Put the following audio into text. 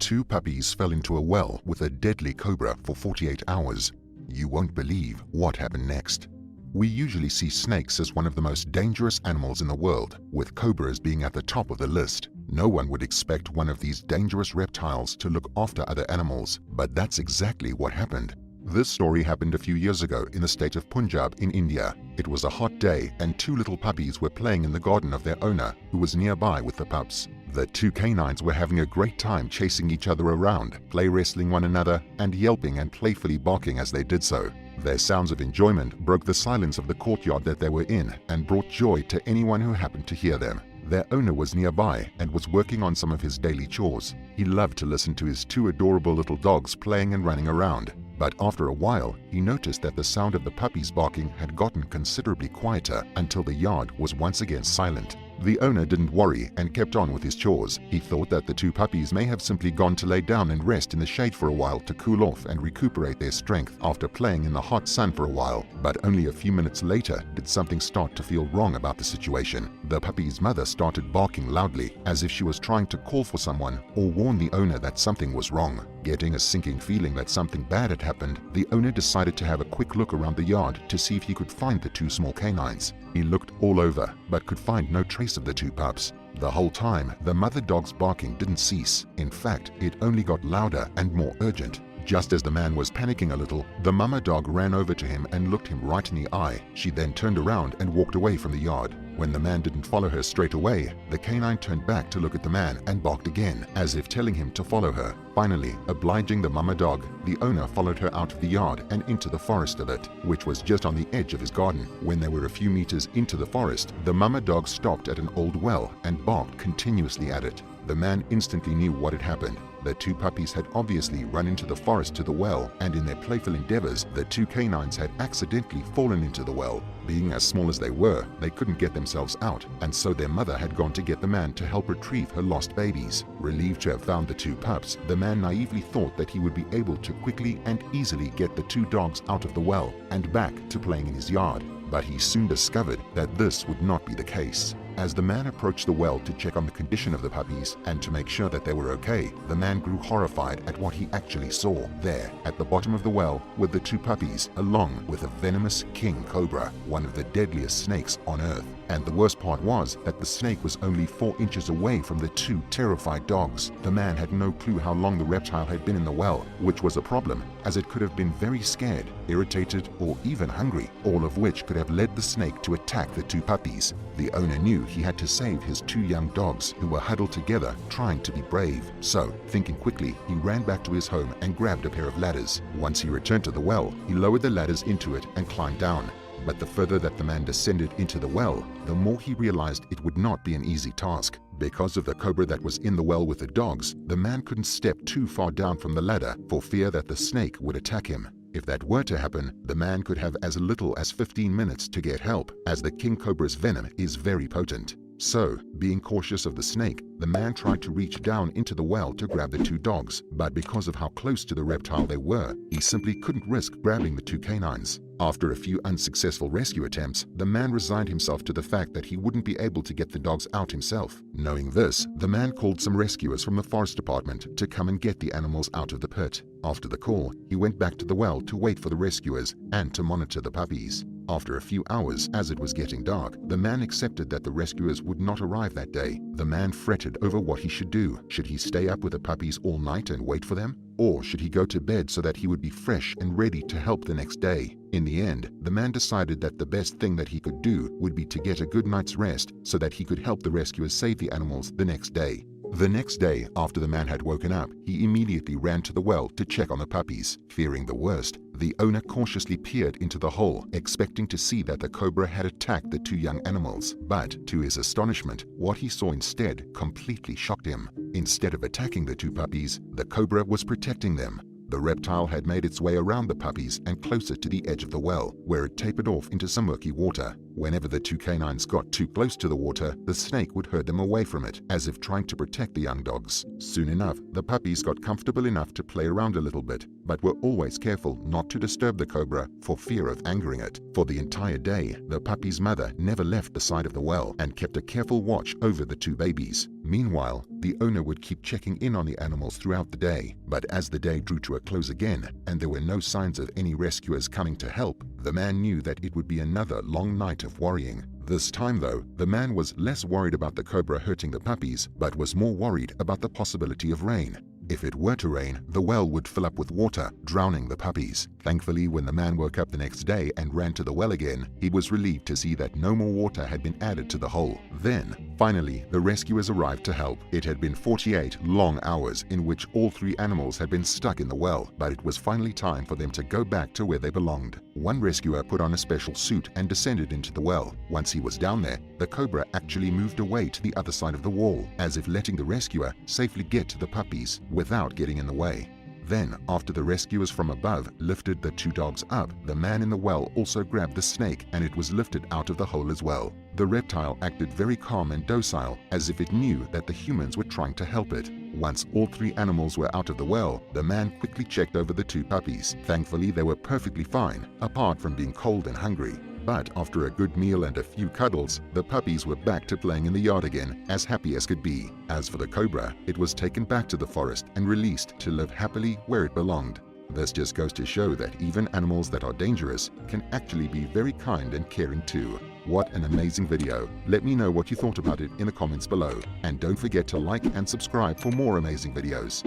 Two puppies fell into a well with a deadly cobra for 48 hours. You won't believe what happened next. We usually see snakes as one of the most dangerous animals in the world, with cobras being at the top of the list. No one would expect one of these dangerous reptiles to look after other animals, but that's exactly what happened. This story happened a few years ago in the state of Punjab in India. It was a hot day and two little puppies were playing in the garden of their owner, who was nearby with the pups. The two canines were having a great time chasing each other around, play wrestling one another, and yelping and playfully barking as they did so. Their sounds of enjoyment broke the silence of the courtyard that they were in and brought joy to anyone who happened to hear them. Their owner was nearby and was working on some of his daily chores. He loved to listen to his two adorable little dogs playing and running around. But after a while, he noticed that the sound of the puppies barking had gotten considerably quieter until the yard was once again silent. The owner didn't worry and kept on with his chores. He thought that the two puppies may have simply gone to lay down and rest in the shade for a while to cool off and recuperate their strength after playing in the hot sun for a while. But only a few minutes later did something start to feel wrong about the situation. The puppy's mother started barking loudly, as if she was trying to call for someone or warn the owner that something was wrong. Getting a sinking feeling that something bad had happened, the owner decided to have a quick look around the yard to see if he could find the two small canines. He looked all over, but could find no trace of the two pups. The whole time, the mother dog's barking didn't cease. In fact, it only got louder and more urgent. Just as the man was panicking a little, the mama dog ran over to him and looked him right in the eye. She then turned around and walked away from the yard. When the man didn't follow her straight away, the canine turned back to look at the man and barked again, as if telling him to follow her. Finally, obliging the mama dog, the owner followed her out of the yard and into the forest of it, which was just on the edge of his garden. When they were a few meters into the forest, the mama dog stopped at an old well and barked continuously at it. The man instantly knew what had happened. The two puppies had obviously run into the forest to the well, and in their playful endeavors, the two canines had accidentally fallen into the well. Being as small as they were, they couldn't get themselves out, and so their mother had gone to get the man to help retrieve her lost babies. Relieved to have found the two pups, the man naively thought that he would be able to quickly and easily get the two dogs out of the well and back to playing in his yard. But he soon discovered that this would not be the case. As the man approached the well to check on the condition of the puppies and to make sure that they were okay, the man grew horrified at what he actually saw. There, at the bottom of the well, were the two puppies, along with a venomous king cobra, one of the deadliest snakes on earth. And the worst part was that the snake was only 4 inches away from the two terrified dogs. The man had no clue how long the reptile had been in the well, which was a problem, as it could have been very scared, irritated, or even hungry, all of which could have led the snake to attack the two puppies. The owner knew he had to save his two young dogs, who were huddled together trying to be brave. So, thinking quickly, he ran back to his home and grabbed a pair of ladders. Once he returned to the well, he lowered the ladders into it and climbed down. But the further that the man descended into the well, the more he realized it would not be an easy task. Because of the cobra that was in the well with the dogs, the man couldn't step too far down from the ladder for fear that the snake would attack him. If that were to happen, the man could have as little as 15 minutes to get help, as the king cobra's venom is very potent. So, being cautious of the snake, the man tried to reach down into the well to grab the two dogs, but because of how close to the reptile they were, he simply couldn't risk grabbing the two canines. After a few unsuccessful rescue attempts, the man resigned himself to the fact that he wouldn't be able to get the dogs out himself. Knowing this, the man called some rescuers from the forest department to come and get the animals out of the pit. After the call, he went back to the well to wait for the rescuers and to monitor the puppies. After a few hours, as it was getting dark, the man accepted that the rescuers would not arrive that day. The man fretted over what he should do. Should he stay up with the puppies all night and wait for them? Or should he go to bed so that he would be fresh and ready to help the next day? In the end, the man decided that the best thing that he could do would be to get a good night's rest so that he could help the rescuers save the animals the next day. The next day, after the man had woken up, he immediately ran to the well to check on the puppies. Fearing the worst, the owner cautiously peered into the hole, expecting to see that the cobra had attacked the two young animals. But, to his astonishment, what he saw instead completely shocked him. Instead of attacking the two puppies, the cobra was protecting them. The reptile had made its way around the puppies and closer to the edge of the well, where it tapered off into some murky water. Whenever the two canines got too close to the water, the snake would herd them away from it, as if trying to protect the young dogs. Soon enough, the puppies got comfortable enough to play around a little bit, but were always careful not to disturb the cobra for fear of angering it. For the entire day, the puppy's mother never left the side of the well and kept a careful watch over the two babies. Meanwhile, the owner would keep checking in on the animals throughout the day, but as the day drew to a close again and there were no signs of any rescuers coming to help, the man knew that it would be another long night of worrying. This time though, the man was less worried about the cobra hurting the puppies, but was more worried about the possibility of rain. If it were to rain, the well would fill up with water, drowning the puppies. Thankfully, when the man woke up the next day and ran to the well again, he was relieved to see that no more water had been added to the hole. Then, finally, the rescuers arrived to help. It had been 48 long hours in which all 3 animals had been stuck in the well, but it was finally time for them to go back to where they belonged. One rescuer put on a special suit and descended into the well. Once he was down there, the cobra actually moved away to the other side of the wall, as if letting the rescuer safely get to the puppies without getting in the way. Then, after the rescuers from above lifted the 2 dogs up, the man in the well also grabbed the snake and it was lifted out of the hole as well. The reptile acted very calm and docile, as if it knew that the humans were trying to help it. Once all 3 animals were out of the well, the man quickly checked over the 2 puppies. Thankfully, they were perfectly fine, apart from being cold and hungry. But after a good meal and a few cuddles, the puppies were back to playing in the yard again, as happy as could be. As for the cobra, it was taken back to the forest and released to live happily where it belonged. This just goes to show that even animals that are dangerous can actually be very kind and caring too. What an amazing video. Let me know what you thought about it in the comments below. And don't forget to like and subscribe for more amazing videos.